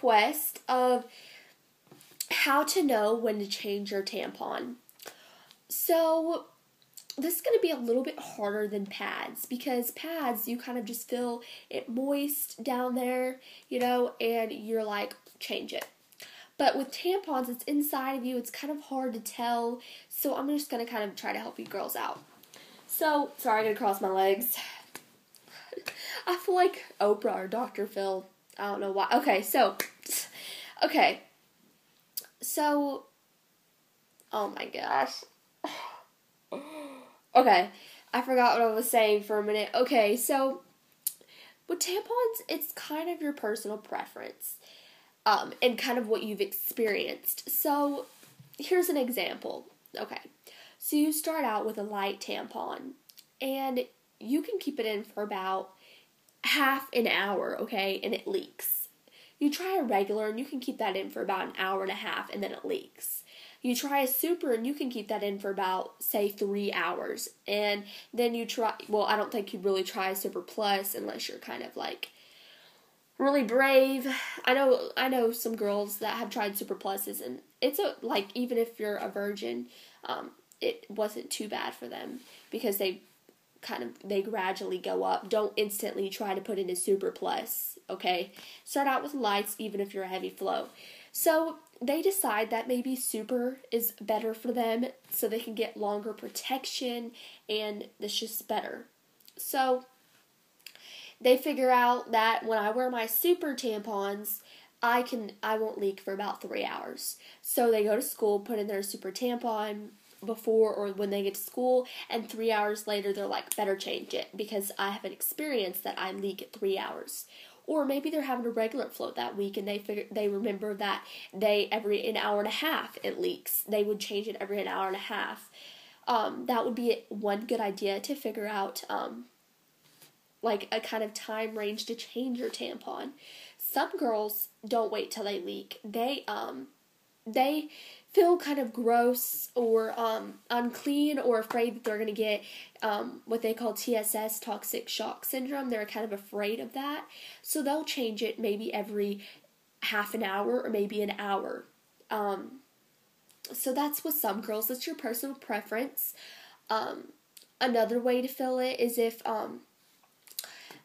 request of how to know when to change your tampon. So this is going to be a little bit harder than pads, because pads, you kind of just feel it moist down there, and you're like, change it. But with tampons, it's inside of you. It's kind of hard to tell. So I'm just going to kind of try to help you girls out. So, sorry, I'm going to cross my legs. I feel like Oprah or Dr. Phil. I don't know why. Okay, so, oh my gosh. Okay, I forgot what I was saying for a minute. Okay, so, with tampons, it's kind of your personal preference. And kind of what you've experienced. So, here's an example. Okay, so you start out with a light tampon, and you can keep it in for about half an hour, okay, and it leaks. You try a regular, and you can keep that in for about an hour and a half, and then it leaks. You try a super, and you can keep that in for about, say, 3 hours, and then you try, well, I don't think you'd really try a super plus unless you're kind of like really brave. I know some girls that have tried super pluses, and it's even if you're a virgin, it wasn't too bad for them, because they gradually go up. Don't instantly try to put in a super plus, okay? Start out with lights, even if you're a heavy flow. So they decide that maybe super is better for them, so they can get longer protection, and it's just better. So they figure out that when I wear my super tampons, I won't leak for about 3 hours. So they go to school, put in their super tampon before or when they get to school, and 3 hours later they're like, better change it, because I have an experience that I leak at 3 hours. Or maybe they're having a regular float that week, and they remember that every an hour and a half it leaks. They would change it every an hour and a half. That would be one good idea to figure out, like a kind of time range to change your tampon. Some girls don't wait till they leak. They feel kind of gross or unclean or afraid that they're going to get what they call TSS, toxic shock syndrome. They're kind of afraid of that. So they'll change it maybe every half an hour or maybe an hour. So that's with some girls. That's your personal preference. Another way to fill it is if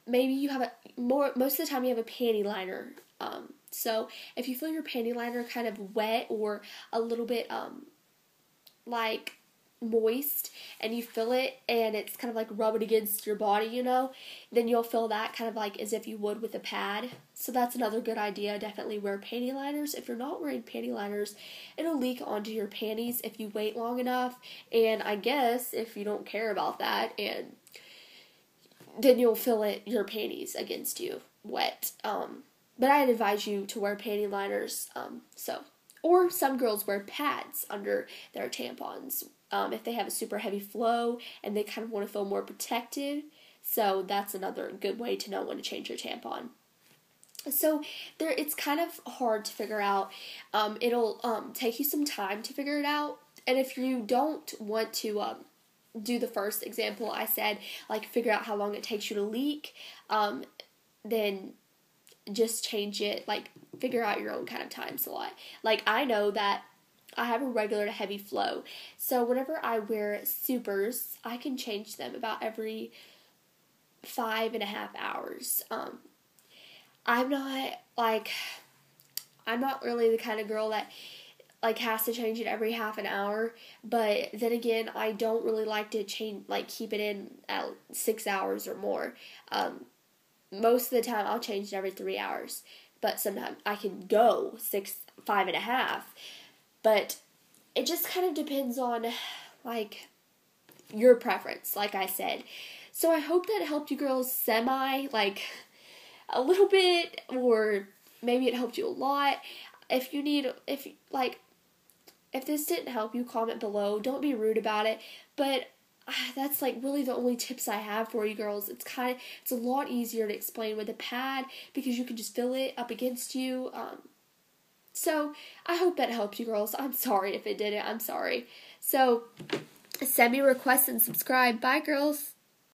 maybe you have most of the time you have a panty liner. So if you feel your panty liner kind of wet or a little bit like moist, and you feel it and it's kind of like rubbing against your body, then you'll feel that kind of like as if you would with a pad. So that's another good idea. Definitely wear panty liners. If you're not wearing panty liners, it'll leak onto your panties if you wait long enough. And I guess if you don't care about that, and then you'll feel your panties against you wet. But I'd advise you to wear panty liners. Or some girls wear pads under their tampons if they have a super heavy flow and they kind of want to feel more protected. So that's another good way to know when to change your tampon. So it's kind of hard to figure out. It'll take you some time to figure it out. And if you don't want to do the first example I said, like figure out how long it takes you to leak, then just change it, like figure out your own kind of time slot. Like I know that I have a regular to heavy flow, so whenever I wear supers, I can change them about every 5.5 hours. I'm not really the kind of girl that like has to change it every half an hour, but then again, I don't really like to keep it in at 6 hours or more. Most of the time, I'll change it every 3 hours, but sometimes I can go 5.5. But it just kind of depends on like your preference, like I said. So I hope that helped you girls like a little bit, or maybe it helped you a lot. If this didn't help you, comment below. Don't be rude about it. But that's like really the only tips I have for you girls. It's a lot easier to explain with a pad because you can just feel it up against you. So I hope that helps you girls. I'm sorry if it didn't. I'm sorry. So send me requests and subscribe. Bye girls.